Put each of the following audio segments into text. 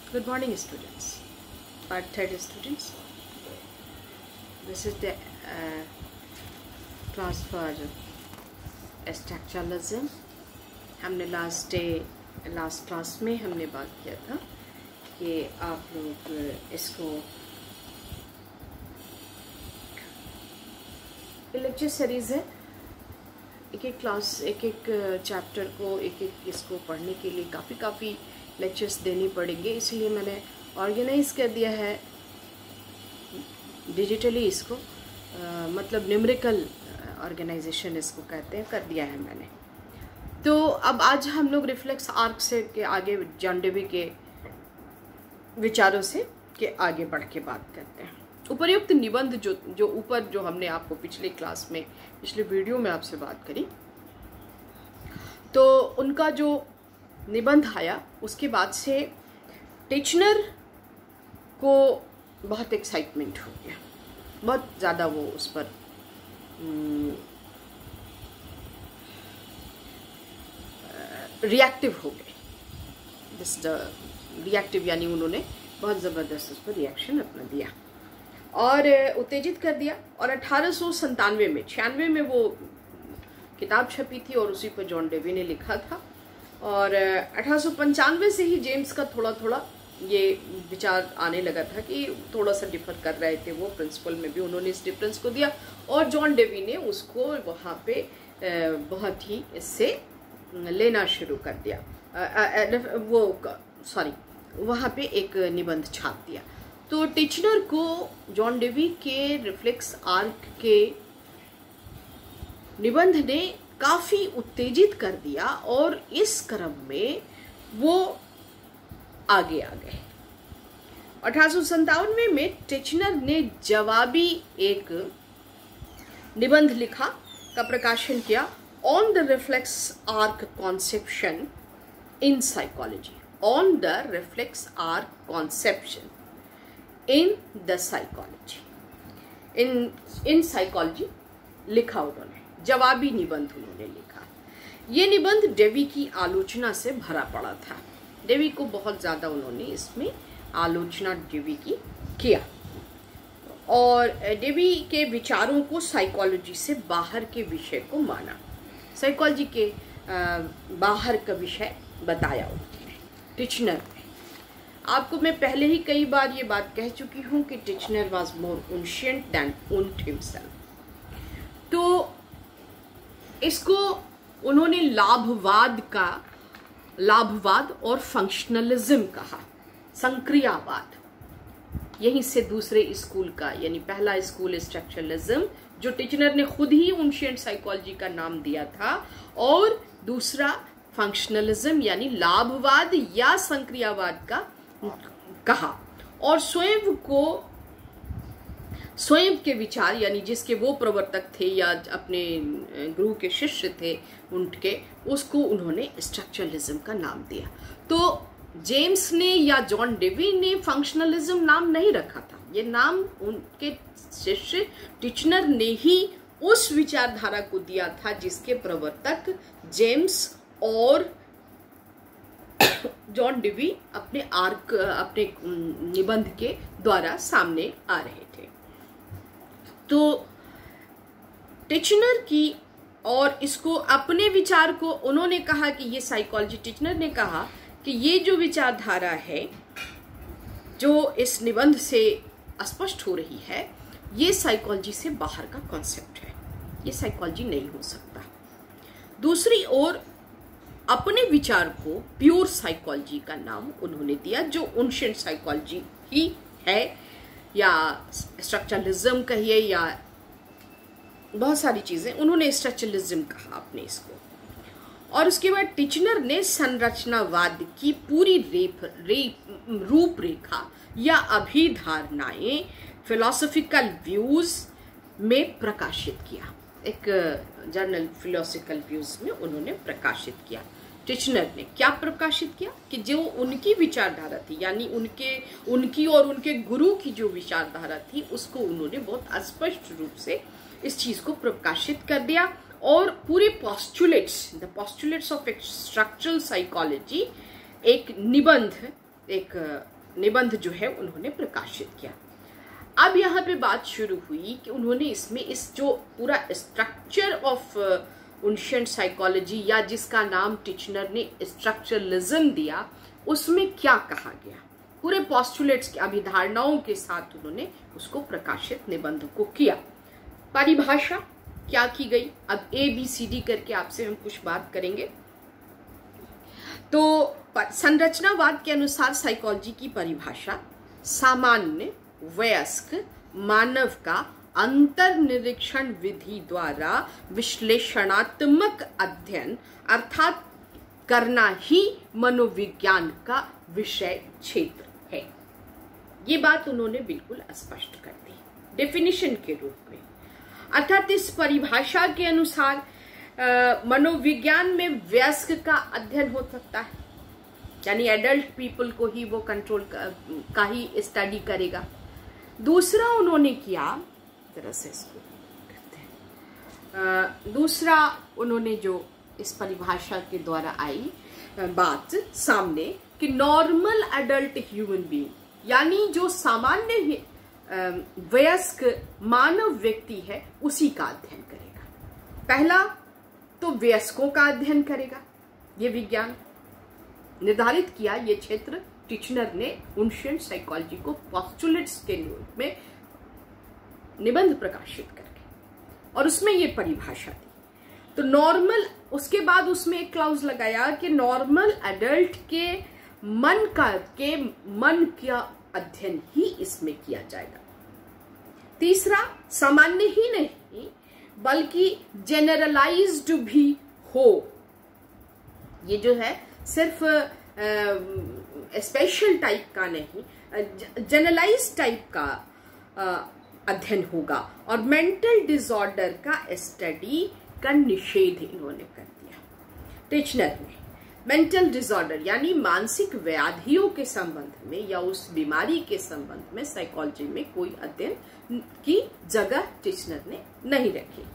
Good morning, students. Part third, students. This is the class for structuralism. हमने last class में हमने बात किया था कि आप लोग इसको लेक्चर सीरीज है, एक एक क्लास एक चैप्टर को एक इसको पढ़ने के लिए काफ़ी लेक्चर्स देनी पड़ेंगे, इसलिए मैंने ऑर्गेनाइज कर दिया है डिजिटली इसको, मतलब न्यूमेरिकल ऑर्गेनाइजेशन इसको कहते हैं, कर दिया है मैंने। तो अब आज हम लोग रिफ्लेक्स आर्क से के आगे जॉन डेवी के विचारों से के आगे बढ़ के बात करते हैं। उपर्युक्त निबंध जो ऊपर जो हमने आपको पिछले क्लास में पिछले वीडियो में आपसे बात करी, तो उनका जो निबंध आया उसके बाद से टिचनर को बहुत एक्साइटमेंट हो गया, बहुत ज़्यादा वो उस पर रिएक्टिव हो गए। रिएक्टिव यानी उन्होंने बहुत ज़बरदस्त उस पर रिएक्शन अपना दिया और उत्तेजित कर दिया। और 1897 में 96 में वो किताब छपी थी और उसी पर जॉन डेवी ने लिखा था। और 1895 से ही जेम्स का थोड़ा ये विचार आने लगा था कि थोड़ा सा डिफर कर रहे थे वो, प्रिंसिपल में भी उन्होंने इस डिफरेंस को दिया और जॉन डेवी ने उसको वहाँ पे बहुत ही इससे लेना शुरू कर दिया। वहाँ पे एक निबंध छाप दिया। तो टिचनर को जॉन डेवी के रिफ्लेक्स आर्क के निबंध ने काफ़ी उत्तेजित कर दिया और इस क्रम में वो आगे आ गए। 1897 में टिचनर ने जवाबी एक निबंध लिखा का प्रकाशन किया, on the reflex arc conception in psychology, on the reflex arc conception in the psychology, in psychology लिखा उन्होंने, जवाबी निबंध उन्होंने लिखा। ये निबंध डेवी की आलोचना से भरा पड़ा था। डेवी को बहुत ज़्यादा उन्होंने इसमें आलोचना डेवी की किया और डेवी के विचारों को साइकोलॉजी से बाहर के विषय को माना, साइकोलॉजी के बाहर का विषय बताया उन्होंने टिचनर ने। आपको मैं पहले ही कई बार ये बात कह चुकी हूँ कि Titchener was more Wundtian than Wundt himself. तो इसको उन्होंने लाभवाद और फंक्शनलिज्म कहा, संक्रियावाद। यहीं से दूसरे स्कूल का, यानी पहला स्कूल स्ट्रक्चरलिज्म जो टिचनर ने खुद ही उनशिएंट साइकोलॉजी का नाम दिया था, और दूसरा फंक्शनलिज्म यानी लाभवाद या संक्रियावाद का कहा। और स्वयं के विचार, यानी जिसके वो प्रवर्तक थे या अपने गुरु के शिष्य थे उनके, उसको उन्होंने स्ट्रक्चरलिज्म का नाम दिया। तो जेम्स ने या जॉन डेवी ने फंक्शनलिज्म नाम नहीं रखा था, ये नाम उनके शिष्य टिचनर ने ही उस विचारधारा को दिया था जिसके प्रवर्तक जेम्स और जॉन डेवी अपने निबंध के द्वारा सामने आ रहे थे। तो टिचनर की और इसको अपने विचार को उन्होंने कहा कि ये साइकोलॉजी, टिचनर ने कहा कि ये जो विचारधारा है जो इस निबंध से स्पष्ट हो रही है, ये साइकोलॉजी से बाहर का कॉन्सेप्ट है, ये साइकोलॉजी नहीं हो सकता। दूसरी ओर अपने विचार को प्योर साइकोलॉजी का नाम उन्होंने दिया, जो उनशिएंट साइकोलॉजी ही है, या स्ट्रक्चरलिज्म कहिए या बहुत सारी चीजें, उन्होंने स्ट्रक्चरलिज्म कहा अपने इसको। और उसके बाद टिचनर ने संरचनावाद की पूरी रूपरेखा या अभिधारणाएं फिलोसॉफिकल व्यूज में प्रकाशित किया, एक जर्नल फिलोसॉफिकल व्यूज में उन्होंने प्रकाशित किया। टिचनर ने क्या प्रकाशित किया कि जो उनकी विचारधारा थी, यानी उनकी और उनके गुरु की जो विचारधारा थी, उसको उन्होंने बहुत स्पष्ट रूप से इस चीज को प्रकाशित कर दिया। और पूरे the postulates of structural psychology एक निबंध, एक निबंध जो है उन्होंने प्रकाशित किया। अब यहाँ पे बात शुरू हुई कि उन्होंने इसमें इस जो पूरा स्ट्रक्चर ऑफ एंशिएंट साइकोलॉजी या जिसका नाम टिचनर ने स्ट्रक्चरलिज्म दिया, उसमें क्या कहा गया, पूरे पोस्टुलेट्स की अभिधारणाओं के साथ उन्होंने उसको प्रकाशित निबंध को किया। परिभाषा क्या की गई, अब ABCD करके आपसे हम कुछ बात करेंगे। तो संरचनावाद के अनुसार साइकोलॉजी की परिभाषा सामान्य वयस्क मानव का अंतर्निरीक्षण विधि द्वारा विश्लेषणात्मक अध्ययन अर्थात करना ही मनोविज्ञान का विषय क्षेत्र है। ये बात उन्होंने बिल्कुल स्पष्ट कर दी डेफिनेशन के रूप में। अर्थात इस परिभाषा के अनुसार मनोविज्ञान में वयस्क का अध्ययन हो सकता है, यानी एडल्ट पीपल को ही वो कंट्रोल का ही स्टडी करेगा। दूसरा उन्होंने किया, जरा से इसको करते हैं, दूसरा उन्होंने जो इस परिभाषा के द्वारा आई बात सामने कि नॉर्मल एडल्ट ह्यूमन बीइंग, यानी जो सामान्य वयस्क मानव व्यक्ति है उसी का अध्ययन करेगा। पहला तो वयस्कों का अध्ययन करेगा, ये विज्ञान निर्धारित किया ये क्षेत्र टिचनर ने एंशिएंट साइकोलॉजी को पोस्टुलेट्स के रूप में निबंध प्रकाशित करके, और उसमें ये परिभाषा दी। तो नॉर्मल, उसके बाद उसमें एक क्लाउज लगाया कि नॉर्मल एडल्ट के मन का अध्ययन ही इसमें किया जाएगा। तीसरा, सामान्य ही नहीं बल्कि जेनरलाइज्ड भी हो, ये जो है सिर्फ स्पेशल टाइप का नहीं, जनरलाइज टाइप का अध्ययन होगा। और मेंटल डिसऑर्डर का स्टडी का निषेध इन्होंने कर दिया टिचनर ने। मेंटल डिसऑर्डर यानी मानसिक व्याधियों के संबंध में या उस बीमारी के संबंध में साइकोलॉजी में कोई अध्ययन की जगह टिचनर ने नहीं रखी।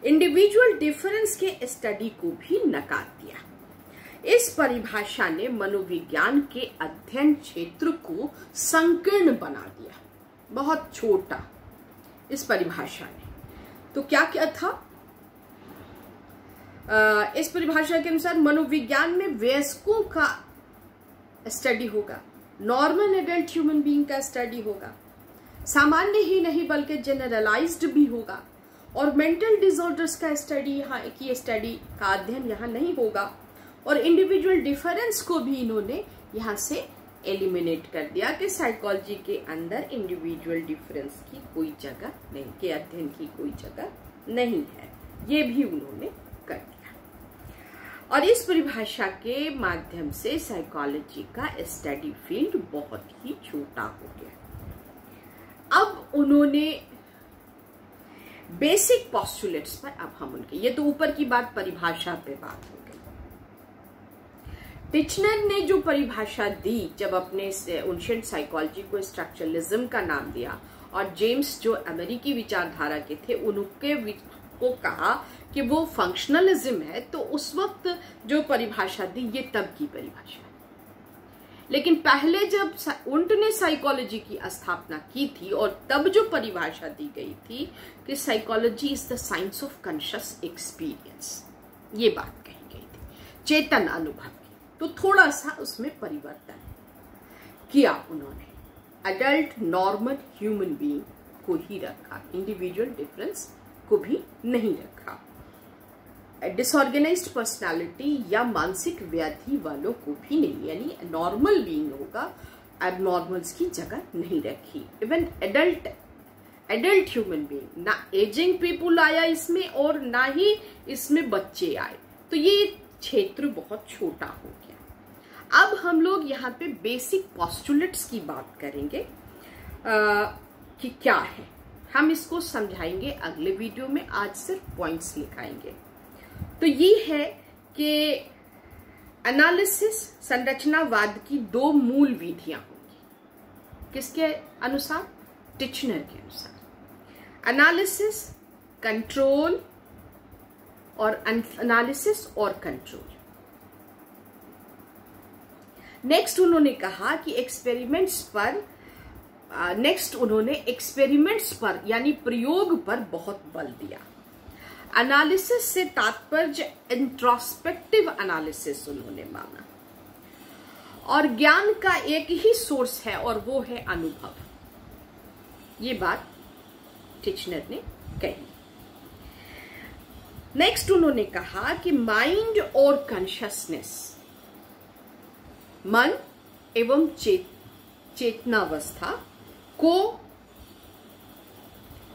इंडिविजुअल डिफरेंस के स्टडी को भी नकार दिया। इस परिभाषा ने मनोविज्ञान के अध्ययन क्षेत्र को संकीर्ण बना दिया, बहुत छोटा इस परिभाषा ने। तो क्या क्या था? इस परिभाषा के अनुसार मनोविज्ञान में वयस्कों का स्टडी होगा, नॉर्मल एडल्ट ह्यूमन बीइंग का स्टडी होगा, सामान्य ही नहीं बल्कि जनरलाइज्ड भी होगा, और मेंटल डिसऑर्डर्स का स्टडी यहाँ की स्टडी का अध्ययन यहाँ नहीं होगा, और इंडिविजुअल डिफरेंस को भी इन्होंने यहाँ से एलिमिनेट कर दिया कि साइकोलॉजी के अंदर इंडिविजुअल डिफरेंस की कोई जगह नहीं, के अध्ययन की कोई जगह नहीं है, ये भी उन्होंने कर दिया। और इस परिभाषा के माध्यम से साइकोलॉजी का स्टडी फील्ड बहुत ही छोटा हो गया। अब उन्होंने बेसिक पोस्टुलेट्स पर, अब हम उनके, ये तो ऊपर की बात परिभाषा पे बात हो गई। टिचनर ने जो परिभाषा दी, जब अपने एंशिएंट साइकोलॉजी को स्ट्रक्चरलिज्म का नाम दिया, और जेम्स जो अमेरिकी विचारधारा के थे उनके को कहा कि वो फंक्शनलिज्म है, तो उस वक्त जो परिभाषा दी ये तब की परिभाषा है। लेकिन पहले जब उन्होंने साइकोलॉजी की स्थापना की थी और तब जो परिभाषा दी गई थी कि psychology is the science of conscious experience, ये बात कही गई थी, चेतन अनुभव की, तो थोड़ा सा उसमें परिवर्तन किया उन्होंने। अडल्ट नॉर्मल ह्यूमन बीइंग को ही रखा, इंडिविजुअल डिफरेंस को भी नहीं रखा। डिसऑर्गेनाइज्ड पर्सनालिटी या मानसिक व्याधि वालों को भी नहीं, यानी नॉर्मल बीइंग होगा, एबनॉर्मल्स की जगह नहीं रखी। इवन एडल्ट ह्यूमन बीइंग, ना एजिंग पीपुल आया इसमें और ना ही इसमें बच्चे आए, तो ये क्षेत्र बहुत छोटा हो गया। अब हम लोग यहाँ पे बेसिक पोस्टुलेट्स की बात करेंगे कि क्या है, हम इसको समझाएंगे अगले वीडियो में, आज सिर्फ पॉइंट्स लिखाएंगे। तो ये है कि एनालिसिस, संरचनावाद की दो मूल विधियां होंगी। किसके अनुसार? टिचनर के अनुसार। एनालिसिस, कंट्रोल और एनालिसिस और कंट्रोल। नेक्स्ट उन्होंने कहा कि एक्सपेरिमेंट्स पर यानी प्रयोग पर बहुत बल दिया। एनालिसिस से तात्पर्य इंट्रोस्पेक्टिव एनालिसिस उन्होंने माना, और ज्ञान का एक ही सोर्स है और वो है अनुभव। ये बात टिचनर ने कही। नेक्स्ट उन्होंने कहा कि माइंड और कॉन्शियसनेस, मन एवं चेतनावस्था को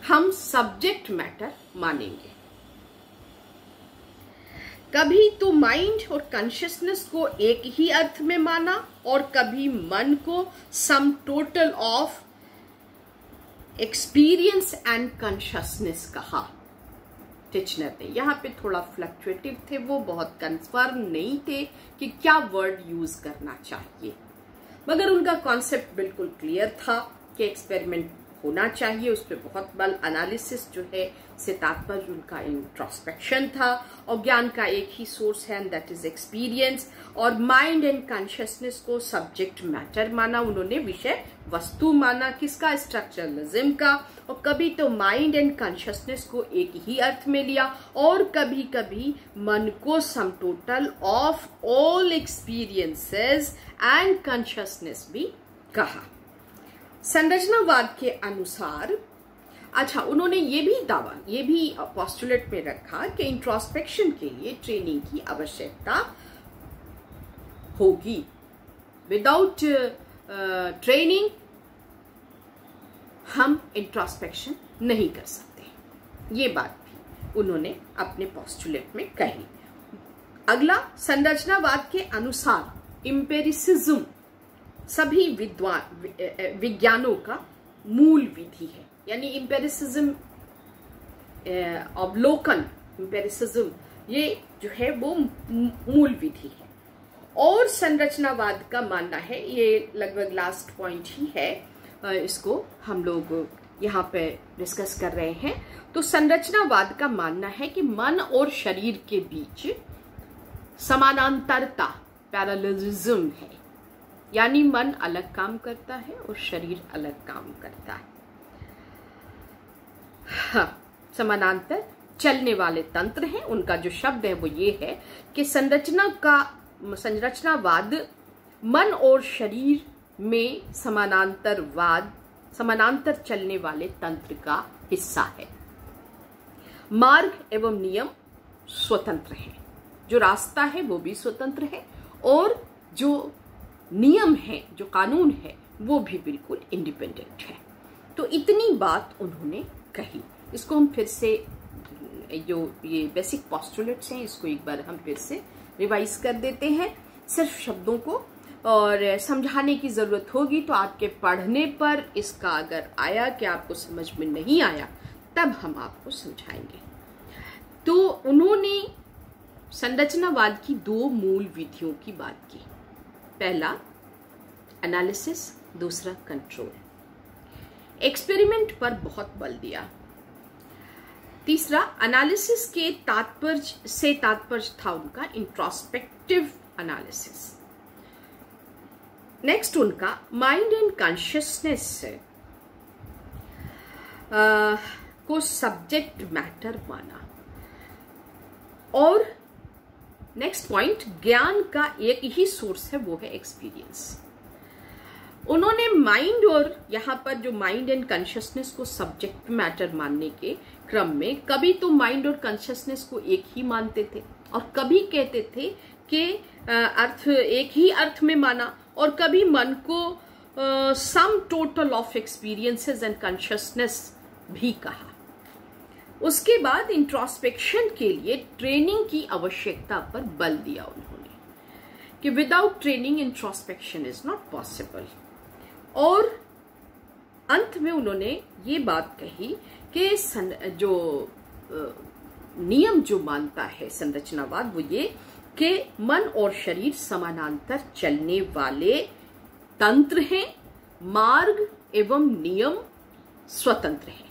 हम सब्जेक्ट मैटर मानेंगे। कभी तो माइंड और कॉन्शियसनेस को एक ही अर्थ में माना और कभी मन को sum total of experience and consciousness कहा टिचनर ने। यहां पे थोड़ा फ्लक्चुएटिव थे, वो बहुत कंफर्म नहीं थे कि क्या वर्ड यूज करना चाहिए, मगर उनका कॉन्सेप्ट बिल्कुल क्लियर था कि एक्सपेरिमेंट होना चाहिए, उस पर बहुत बल। एनालिसिस जो है से तात्पर्य उनका इंट्रोस्पेक्शन था, और ज्ञान का एक ही सोर्स है एंड दैट इज एक्सपीरियंस। और माइंड एंड कॉन्शियसनेस को सब्जेक्ट मैटर माना, उन्होंने विषय वस्तु माना। किसका? स्ट्रक्चरलिज्म का। और कभी तो माइंड एंड कॉन्शियसनेस को एक ही अर्थ में लिया, और कभी कभी मन को sum total of all experiences and consciousness भी कहा। संरचनावाद के अनुसार, अच्छा, उन्होंने ये भी पोस्टुलेट में रखा कि इंट्रोस्पेक्शन के लिए ट्रेनिंग की आवश्यकता होगी। विदाउट ट्रेनिंग हम इंट्रोस्पेक्शन नहीं कर सकते। ये बात भी उन्होंने अपने पोस्टुलेट में कही। अगला, संरचनावाद के अनुसार एम्पिरिसिज्म सभी विज्ञानों का मूल विधि है, यानी एम्पिरिसिज्म, अवलोकन, एम्पिरिसिज्म ये जो है वो मूल विधि है। और संरचनावाद का मानना है, ये लगभग लास्ट पॉइंट ही है, इसको हम लोग यहाँ पे डिस्कस कर रहे हैं। तो संरचनावाद का मानना है कि मन और शरीर के बीच समानांतरता, पैरेललिज्म है, यानी मन अलग काम करता है और शरीर अलग काम करता है। हाँ, समानांतर चलने वाले तंत्र हैं। उनका जो शब्द है वो ये है कि संरचनावाद मन और शरीर में समानांतर चलने वाले तंत्र का हिस्सा है। मार्ग एवं नियम स्वतंत्र हैं, जो रास्ता है वो भी स्वतंत्र है, और जो नियम है, जो कानून है, वो भी बिल्कुल इंडिपेंडेंट है। तो इतनी बात उन्होंने कही। इसको हम फिर से, जो ये बेसिक पोस्टुलेट्स हैं, इसको एक बार हम फिर से रिवाइज कर देते हैं, सिर्फ शब्दों को, और समझाने की जरूरत होगी तो आपके पढ़ने पर इसका अगर आया कि आपको समझ में नहीं आया, तब हम आपको समझाएंगे। तो उन्होंने संरचनावाद की दो मूल विधियों की बात की। पहला एनालिसिस, दूसरा कंट्रोल। एक्सपेरिमेंट पर बहुत बल दिया। तीसरा, एनालिसिस के तात्पर्य था उनका इंट्रोस्पेक्टिव एनालिसिस। नेक्स्ट उनका माइंड एंड कॉन्शियसनेस को सब्जेक्ट मैटर माना। और नेक्स्ट पॉइंट, ज्ञान का एक ही सोर्स है, वो है एक्सपीरियंस। उन्होंने माइंड और यहाँ पर जो माइंड एंड कॉन्शियसनेस को सब्जेक्ट मैटर मानने के क्रम में कभी तो माइंड और कॉन्शियसनेस को एक ही मानते थे, और कभी कहते थे कि अर्थ एक ही अर्थ में माना, और कभी मन को sum total of experiences and consciousness भी कहा। उसके बाद इंट्रोस्पेक्शन के लिए ट्रेनिंग की आवश्यकता पर बल दिया उन्होंने कि without training introspection is not possible. और अंत में उन्होंने ये बात कही कि जो नियम जो मानता है संरचनावाद, वो ये कि मन और शरीर समानांतर चलने वाले तंत्र हैं, मार्ग एवं नियम स्वतंत्र हैं।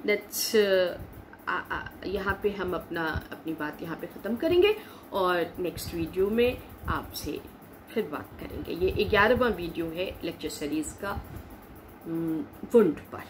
लेट्स यहाँ पे हम अपनी बात यहाँ पे ख़त्म करेंगे, और नेक्स्ट वीडियो में आपसे फिर बात करेंगे। ये 11वां वीडियो है लेक्चर सीरीज का वुंड पर।